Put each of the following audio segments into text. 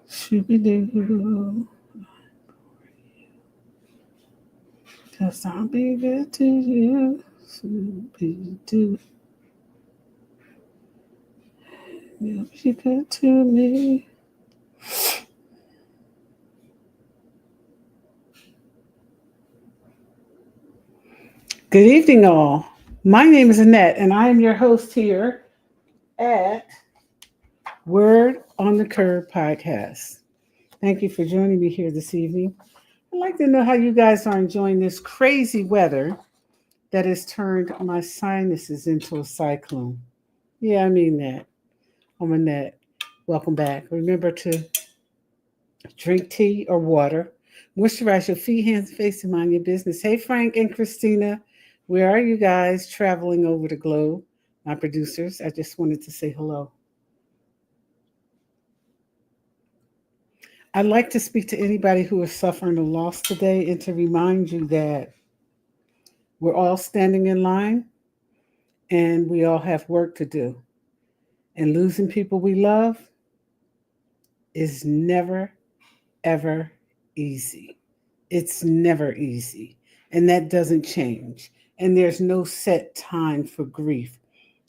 Shooby-doo. Cause I'll be good to you. Shooby-doo. You'll be good to me. Good evening, all. My name is Annette, and I am your host here at Word on the Curb podcast. Thank you for joining me here this evening. I'd like to know how you guys are enjoying this crazy weather that has turned my sinuses into a cyclone. Yeah, I mean that. I'm Annette. Welcome back. Remember to drink tea or water. Moisturize your feet, hands, face, and mind your business. Hey, Frank and Christina, where are you guys traveling over the globe? My producers, I just wanted to say hello. I'd like to speak to anybody who is suffering a loss today and to remind you that we're all standing in line and we all have work to do. And losing people we love is never, ever easy. It's never easy. And that doesn't change. And there's no set time for grief.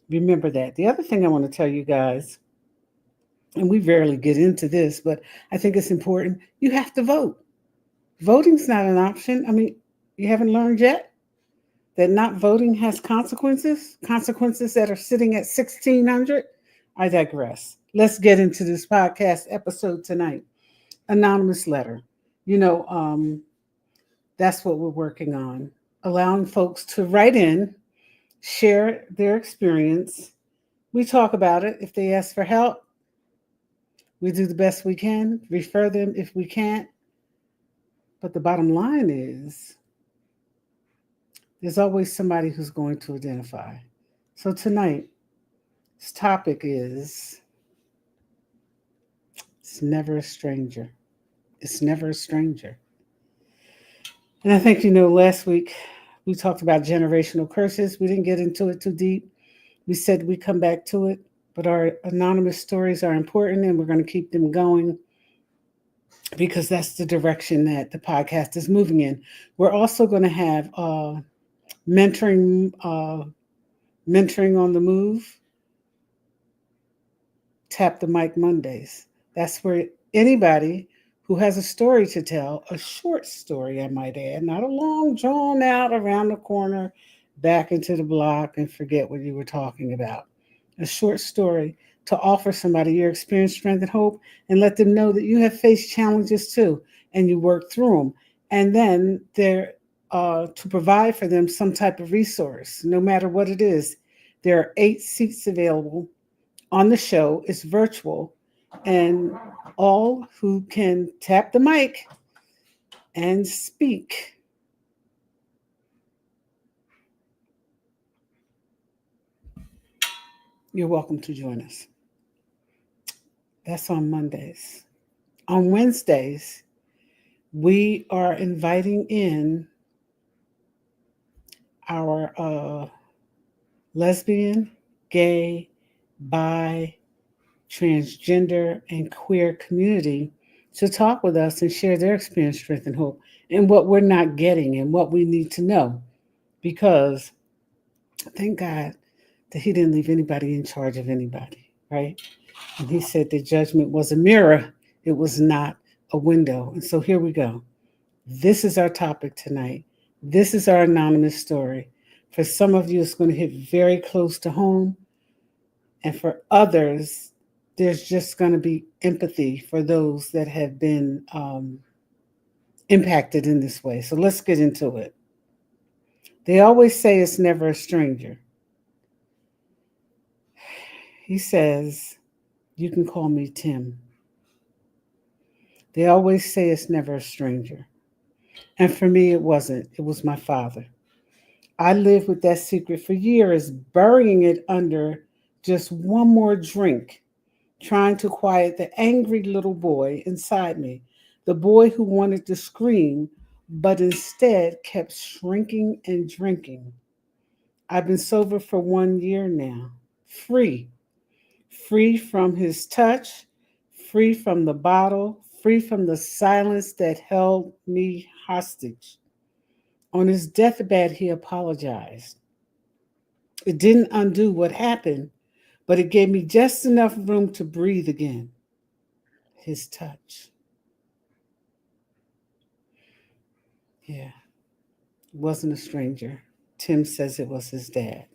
Remember that. The other thing I want to tell you guys, and we rarely get into this, but I think it's important, you have to vote. Voting's not an option. I mean, you haven't learned yet that not voting has consequences that are sitting at 1600. I digress. Let's get into this podcast episode tonight. Anonymous letter. You know, that's what we're working on. Allowing folks to write in, share their experience. We talk about it. If they ask for help, we do the best we can, refer them if we can't. But the bottom line is there's always somebody who's going to identify. So tonight, this topic is it's never a stranger. It's never a stranger. And I think, last week we talked about generational curses. We didn't get into it too deep. We said we come back to it, but our anonymous stories are important and we're going to keep them going because that's the direction that the podcast is moving in. We're also going to have mentoring mentoring on the move, Tap the Mic Mondays. That's where anybody who has a story to tell, a short story, I might add, not a long, drawn out around the corner, back into the block and forget what you were talking about. A short story to offer somebody your experience, strength, and hope, and let them know that you have faced challenges too, and you work through them. And then they're to provide for them some type of resource, no matter what it is. There are 8 seats available on the show. It's virtual, and all who can tap the mic and speak you're welcome to join us. That's on Mondays. On Wednesdays, we are inviting in our lesbian, gay, bi, transgender, and queer community to talk with us and share their experience, strength, and hope, and what we're not getting and what we need to know. Because thank God that He didn't leave anybody in charge of anybody, right? And He said the judgment was a mirror, it was not a window. And so here we go. This is our topic tonight. This is our anonymous story. For some of you, it's going to hit very close to home. And for others, there's just going to be empathy for those that have been impacted in this way. So let's get into it. They always say it's never a stranger. He says, you can call me Tim. They always say it's never a stranger. And for me, it wasn't. It was my father. I lived with that secret for years, burying it under just one more drink, trying to quiet the angry little boy inside me, the boy who wanted to scream, but instead kept shrinking and drinking. I've been sober for 1 year now, free, free from his touch, free from the bottle, free from the silence that held me hostage. On his deathbed, he apologized. It didn't undo what happened, but it gave me just enough room to breathe again. His touch. Yeah, it wasn't a stranger. Tim says it was his dad.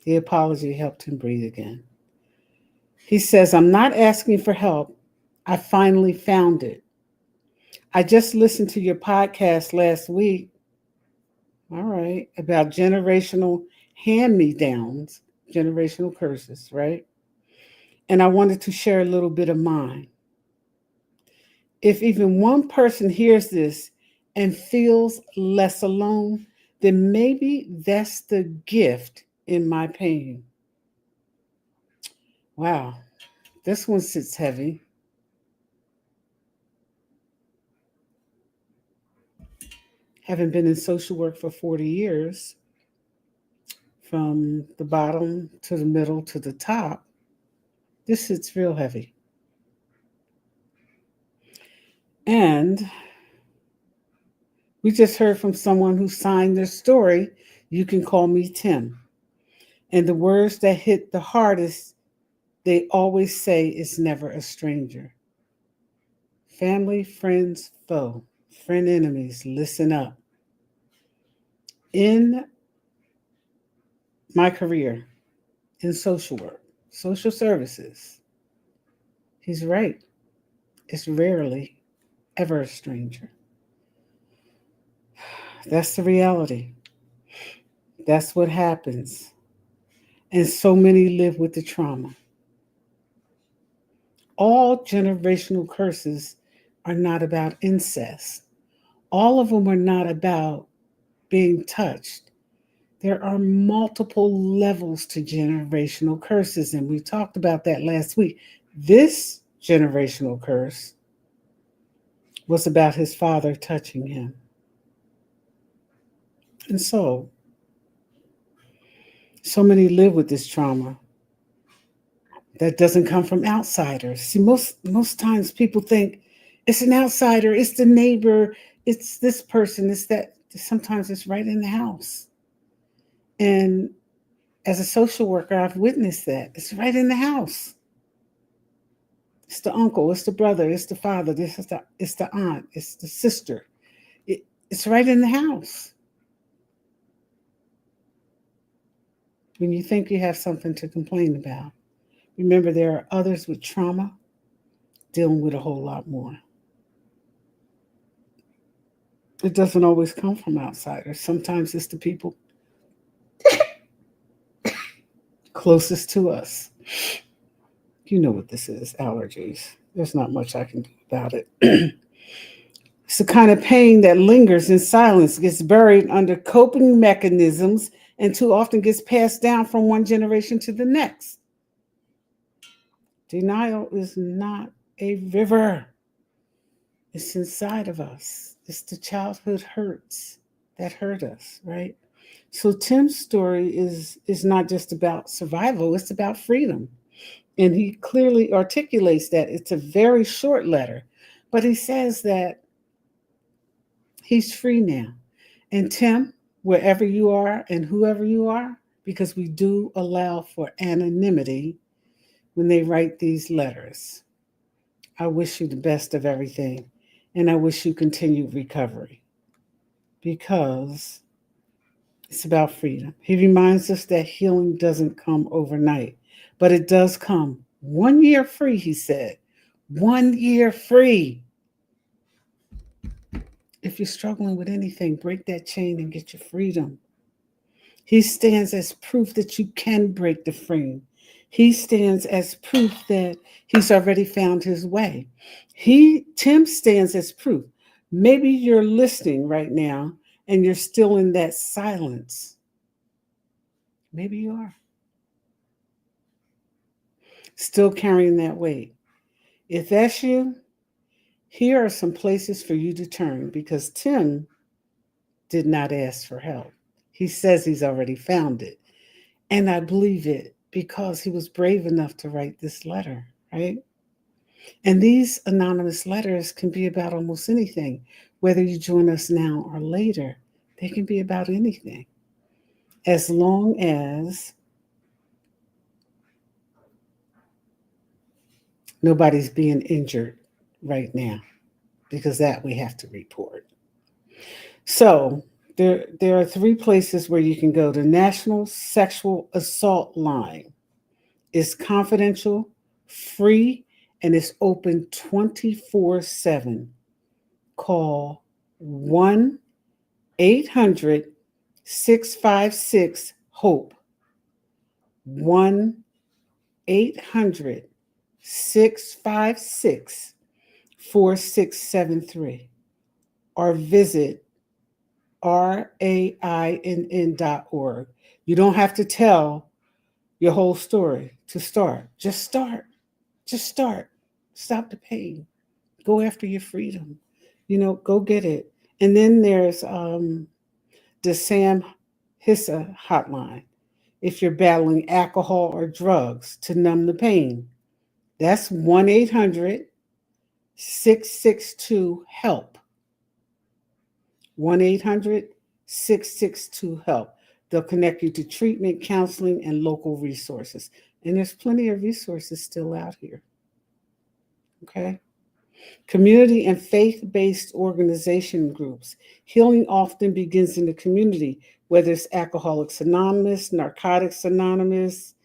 The apology helped him breathe again. He says, I'm not asking for help. I finally found it. I just listened to your podcast last week. All right. About generational hand me downs, generational curses, right? And I wanted to share a little bit of mine. If even one person hears this and feels less alone, then maybe that's the gift in my pain. Wow, this one sits heavy. Having been in social work for 40 years, from the bottom to the middle to the top, this sits real heavy. And we just heard from someone who signed their story, You Can Call Me Tim. And the words that hit the hardest, they always say, it's never a stranger. Family, friends, foe, friend, enemies, listen up. In my career in social work, social services, he's right. It's rarely ever a stranger. That's the reality. That's what happens. And so many live with the trauma. All generational curses are not about incest. All of them are not about being touched. There are multiple levels to generational curses, and we talked about that last week. This generational curse was about his father touching him. And so many live with this trauma that doesn't come from outsiders. See, most times people think it's an outsider, it's the neighbor, it's this person, it's that. Sometimes it's right in the house. And as a social worker, I've witnessed that. It's right in the house. It's the uncle, it's the brother, it's the father, it's the aunt, it's the sister. It's right in the house. When you think you have something to complain about, remember there are others with trauma dealing with a whole lot more. It doesn't always come from outsiders. Sometimes it's the people closest to us. You know what this is, allergies. There's not much I can do about it. It's the kind of pain that lingers in silence, gets buried under coping mechanisms, and too often gets passed down from one generation to the next. Denial is not a river. It's inside of us. It's the childhood hurts that hurt us, right? So Tim's story is not just about survival, it's about freedom. And he clearly articulates that. It's a very short letter, but he says that he's free now. And Tim, wherever you are and whoever you are, because we do allow for anonymity when they write these letters, I wish you the best of everything. And I wish you continued recovery, because it's about freedom. He reminds us that healing doesn't come overnight, but it does come 1 year free, he said. 1 year free. If you're struggling with anything, break that chain and get your freedom. He stands as proof that you can break the frame. He stands as proof that he's already found his way. Tim stands as proof. Maybe you're listening right now and you're still in that silence. Maybe you are. Still carrying that weight. If that's you, here are some places for you to turn, because Tim did not ask for help. He says he's already found it. And I believe it because he was brave enough to write this letter, right? And these anonymous letters can be about almost anything, whether you join us now or later. They can be about anything, as long as nobody's being injured right now, because that we have to report. So there are three places where you can go. The National Sexual Assault Line is confidential, free, and it's open 24/7. Call 1 800 656 HOPE. 1 800 656 4673. Or visit rainn.org. You don't have to tell your whole story to start. Just start. Just start. Stop the pain. Go after your freedom. Go get it. And then there's the Sam Hissa hotline. If you're battling alcohol or drugs to numb the pain, that's 1 800 662 HELP. 1 800 662 HELP. They'll connect you to treatment, counseling, and local resources. And there's plenty of resources still out here. Okay? Community and faith-based organization groups. Healing often begins in the community, whether it's Alcoholics Anonymous, Narcotics Anonymous,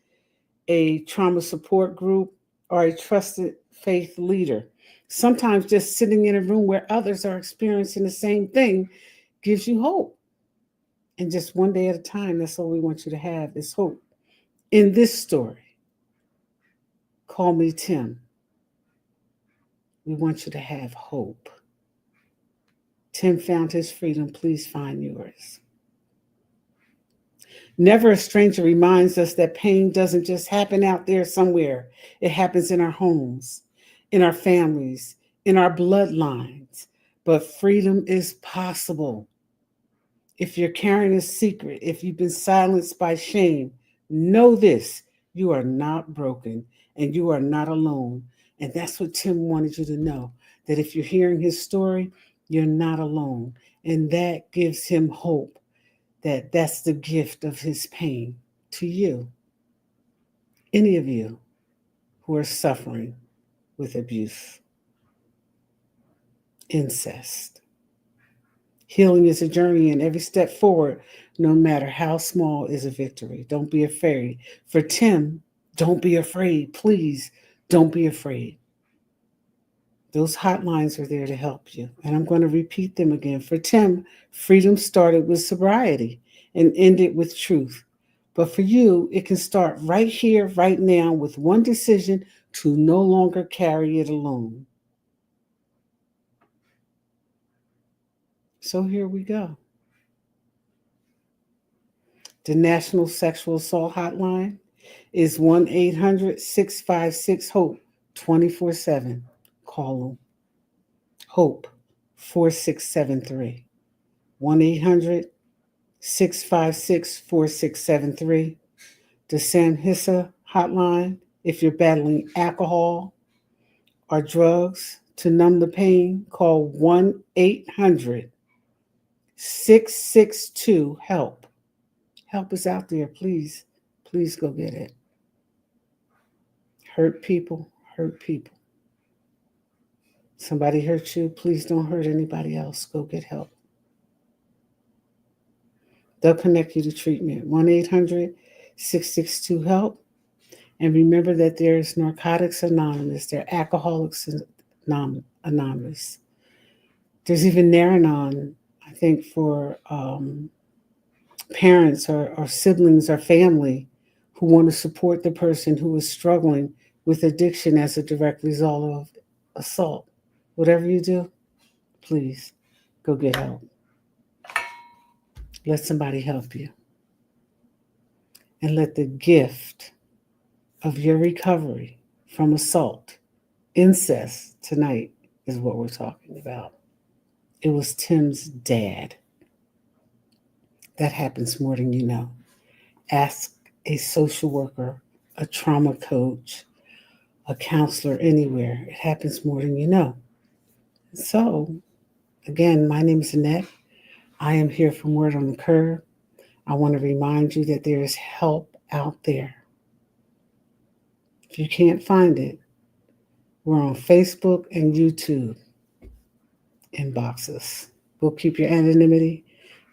a trauma support group, or a trusted faith leader. Sometimes just sitting in a room where others are experiencing the same thing gives you hope. And just one day at a time, that's all we want you to have is hope. In this story, Call Me Tim, we want you to have hope. Tim found his freedom. Please find yours. Never a Stranger reminds us that pain doesn't just happen out there somewhere. It happens in our homes, in our families, in our bloodlines. But freedom is possible. If you're carrying a secret, if you've been silenced by shame, know this: you are not broken and you are not alone. And that's what Tim wanted you to know, that if you're hearing his story, you're not alone. And that gives him hope, that that's the gift of his pain to you. Any of you who are suffering with abuse, incest. Healing is a journey, and every step forward, no matter how small, is a victory. Don't be afraid. For Tim, don't be afraid. Please, don't be afraid. Those hotlines are there to help you. And I'm going to repeat them again. For Tim, freedom started with sobriety and ended with truth. But for you, it can start right here, right now, with one decision to no longer carry it alone. So here we go. The National Sexual Assault Hotline is 1 800 656 HOPE 24/7. Call them. HOPE 4673. 1 800 656 4673. The Sam Hissa Hotline, if you're battling alcohol or drugs to numb the pain, call 1 800 662 HELP. Help is out there. Please, please go get it. Hurt people, hurt people. Somebody hurt you, please don't hurt anybody else. Go get help. They'll connect you to treatment. 1 800 662 HELP. And remember that there's Narcotics Anonymous, there are Alcoholics Anonymous. There's even Naranon, I think, for parents or siblings or family who want to support the person who is struggling with addiction as a direct result of assault. Whatever you do, please go get help. Let somebody help you. And let the gift of your recovery from assault, incest, tonight is what we're talking about. It was Tim's dad. That happens more than you know. Ask a social worker, a trauma coach, a counselor anywhere. It happens more than you know. So, again, my name is Annette. I am here from Word on the Curb. I want to remind you that there is help out there. If you can't find it, we're on Facebook and YouTube. Inbox us. We'll keep your anonymity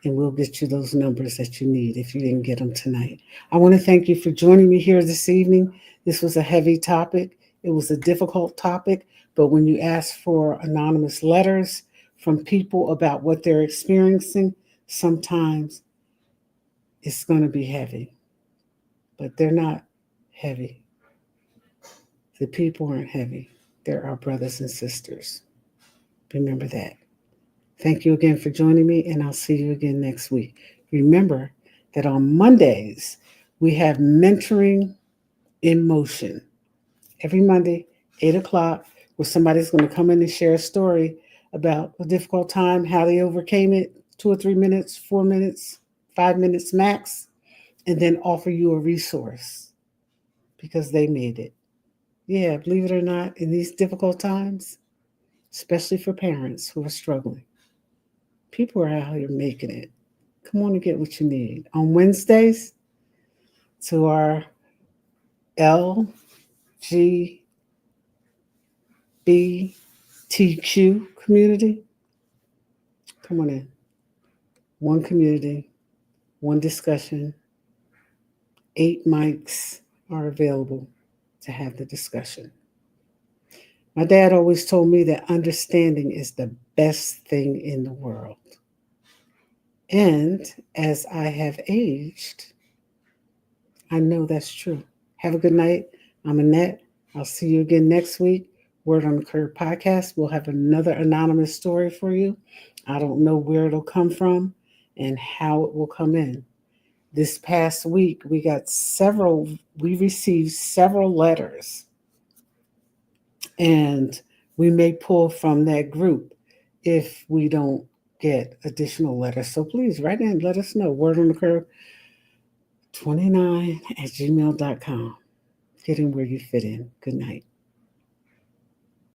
and we'll get you those numbers that you need if you didn't get them tonight. I want to thank you for joining me here this evening. This was a heavy topic. It was a difficult topic, but when you ask for anonymous letters from people about what they're experiencing, sometimes it's going to be heavy, but they're not heavy. The people aren't heavy. They're our brothers and sisters. Remember that. Thank you again for joining me, and I'll see you again next week. Remember that on Mondays, we have Mentoring in Motion. Every Monday, 8 o'clock, where somebody's going to come in and share a story about a difficult time, how they overcame it, 2 or 3 minutes, 4 minutes, 5 minutes max, and then offer you a resource because they made it. Yeah, believe it or not, in these difficult times, especially for parents who are struggling, people are out here making it. Come on and get what you need. On Wednesdays, to our LGBTQ community, come on in. One community, one discussion, 8 mics are available to have the discussion. My dad always told me that understanding is the best thing in the world. And as I have aged, I know that's true. Have a good night. I'm Annette. I'll see you again next week. Word on the Curb podcast. We'll have another anonymous story for you. I don't know where it'll come from and how it will come in. This past week, we received several letters, and we may pull from that group if we don't get additional letters. So please write in, let us know. Word on the Curb 29 at gmail.com. Getting where you fit in. Good night.